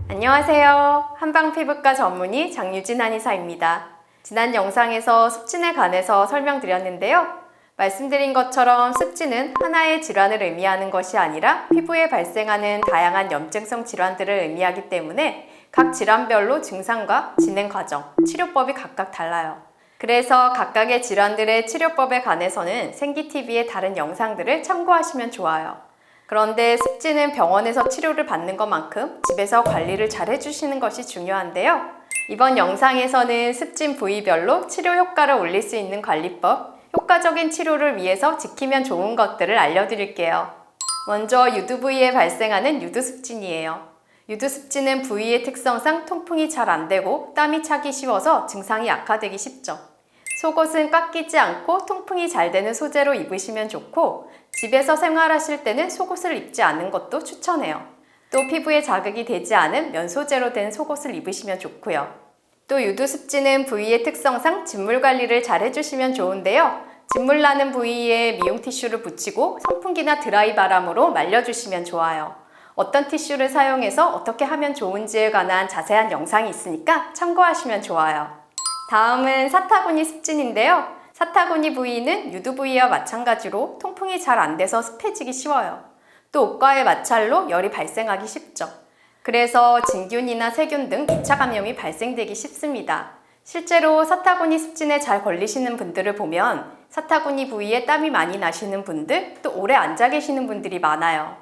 안녕하세요. 한방피부과 전문의 장유진 한의사입니다. 지난 영상에서 습진에 관해서 설명드렸는데요. 말씀드린 것처럼 습진은 하나의 질환을 의미하는 것이 아니라 피부에 발생하는 다양한 염증성 질환들을 의미하기 때문에 각 질환별로 증상과 진행 과정, 치료법이 각각 달라요. 그래서 각각의 질환들의 치료법에 관해서는 생기TV의 다른 영상들을 참고하시면 좋아요. 그런데 습진은 병원에서 치료를 받는 것만큼 집에서 관리를 잘 해주시는 것이 중요한데요. 이번 영상에서는 습진 부위별로 치료 효과를 올릴 수 있는 관리법, 효과적인 치료를 위해서 지키면 좋은 것들을 알려드릴게요. 먼저 유두 부위에 발생하는 유두습진이에요. 유두습진은 부위의 특성상 통풍이 잘 안되고 땀이 차기 쉬워서 증상이 악화되기 쉽죠. 속옷은 꽉 끼지 않고 통풍이 잘 되는 소재로 입으시면 좋고, 집에서 생활하실 때는 속옷을 입지 않는 것도 추천해요. 또 피부에 자극이 되지 않은 면 소재로 된 속옷을 입으시면 좋고요. 또 유두습진은 부위의 특성상 진물 관리를 잘 해주시면 좋은데요. 진물 나는 부위에 미용 티슈를 붙이고 선풍기나 드라이 바람으로 말려주시면 좋아요. 어떤 티슈를 사용해서 어떻게 하면 좋은지에 관한 자세한 영상이 있으니까 참고하시면 좋아요. 다음은 사타구니 습진인데요. 사타구니 부위는 유두 부위와 마찬가지로 통풍이 잘 안 돼서 습해지기 쉬워요. 또 옷과의 마찰로 열이 발생하기 쉽죠. 그래서 진균이나 세균 등 2차 감염이 발생되기 쉽습니다. 실제로 사타구니 습진에 잘 걸리시는 분들을 보면 사타구니 부위에 땀이 많이 나시는 분들, 또 오래 앉아 계시는 분들이 많아요.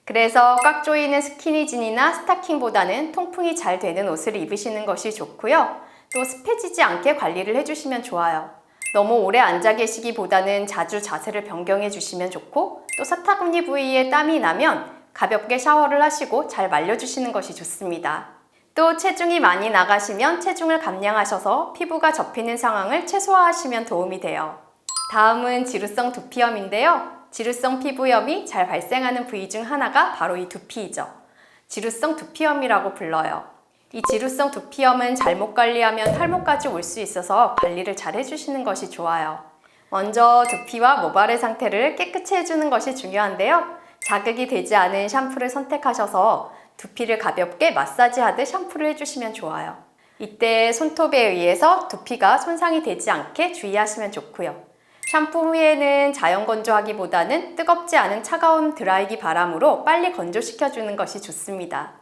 그래서 꽉 조이는 스키니진이나 스타킹보다는 통풍이 잘 되는 옷을 입으시는 것이 좋고요. 또 습해지지 않게 관리를 해주시면 좋아요. 너무 오래 앉아 계시기보다는 자주 자세를 변경해 주시면 좋고, 또 사타구니 부위에 땀이 나면 가볍게 샤워를 하시고 잘 말려주시는 것이 좋습니다. 또 체중이 많이 나가시면 체중을 감량하셔서 피부가 접히는 상황을 최소화하시면 도움이 돼요. 다음은 지루성 두피염인데요. 지루성 피부염이 잘 발생하는 부위 중 하나가 바로 이 두피이죠. 지루성 두피염이라고 불러요. 이 지루성 두피염은 잘못 관리하면 탈모까지 올 수 있어서 관리를 잘 해주시는 것이 좋아요. 먼저 두피와 모발의 상태를 깨끗이 해주는 것이 중요한데요. 자극이 되지 않은 샴푸를 선택하셔서 두피를 가볍게 마사지하듯 샴푸를 해주시면 좋아요. 이때 손톱에 의해서 두피가 손상이 되지 않게 주의하시면 좋고요. 샴푸 후에는 자연 건조하기보다는 뜨겁지 않은 차가운 드라이기 바람으로 빨리 건조시켜주는 것이 좋습니다.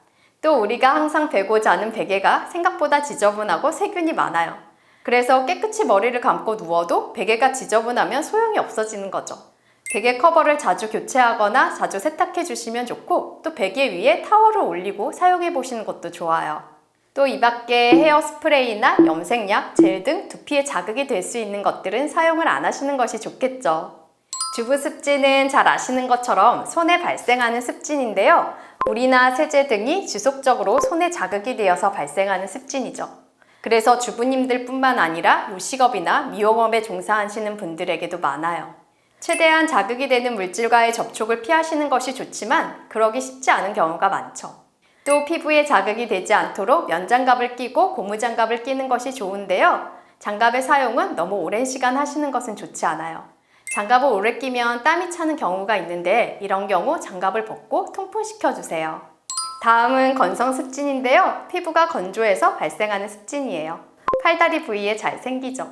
또 우리가 항상 베고 자는 베개가 생각보다 지저분하고 세균이 많아요. 그래서 깨끗이 머리를 감고 누워도 베개가 지저분하면 소용이 없어지는 거죠. 베개 커버를 자주 교체하거나 자주 세탁해 주시면 좋고, 또 베개 위에 타월을 올리고 사용해 보시는 것도 좋아요. 또 이 밖에 헤어스프레이나 염색약, 젤 등 두피에 자극이 될 수 있는 것들은 사용을 안 하시는 것이 좋겠죠. 주부습진은 잘 아시는 것처럼 손에 발생하는 습진인데요. 물이나 세제 등이 지속적으로 손에 자극이 되어서 발생하는 습진이죠. 그래서 주부님들 뿐만 아니라 요식업이나 미용업에 종사하시는 분들에게도 많아요. 최대한 자극이 되는 물질과의 접촉을 피하시는 것이 좋지만 그러기 쉽지 않은 경우가 많죠. 또 피부에 자극이 되지 않도록 면장갑을 끼고 고무장갑을 끼는 것이 좋은데요. 장갑의 사용은 너무 오랜 시간 하시는 것은 좋지 않아요. 장갑을 오래 끼면 땀이 차는 경우가 있는데, 이런 경우 장갑을 벗고 통풍시켜 주세요. 다음은 건성습진인데요. 피부가 건조해서 발생하는 습진이에요. 팔다리 부위에 잘 생기죠.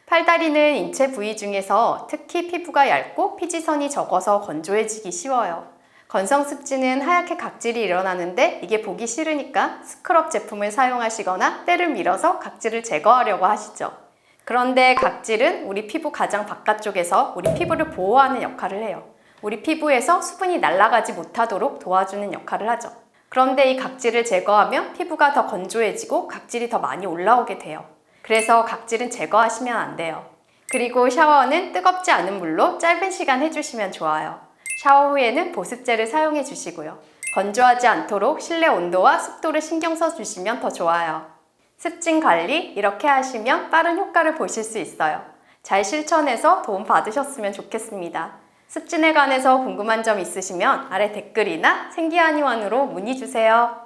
팔다리는 인체 부위 중에서 특히 피부가 얇고 피지선이 적어서 건조해지기 쉬워요. 건성습진은 하얗게 각질이 일어나는데 이게 보기 싫으니까 스크럽 제품을 사용하시거나 때를 밀어서 각질을 제거하려고 하시죠. 그런데 각질은 우리 피부 가장 바깥쪽에서 우리 피부를 보호하는 역할을 해요. 우리 피부에서 수분이 날아가지 못하도록 도와주는 역할을 하죠. 그런데 이 각질을 제거하면 피부가 더 건조해지고 각질이 더 많이 올라오게 돼요. 그래서 각질은 제거하시면 안 돼요. 그리고 샤워는 뜨겁지 않은 물로 짧은 시간 해주시면 좋아요. 샤워 후에는 보습제를 사용해 주시고요. 건조하지 않도록 실내 온도와 습도를 신경 써 주시면 더 좋아요. 습진 관리 이렇게 하시면 빠른 효과를 보실 수 있어요. 잘 실천해서 도움 받으셨으면 좋겠습니다. 습진에 관해서 궁금한 점 있으시면 아래 댓글이나 생기한의원으로 문의 주세요.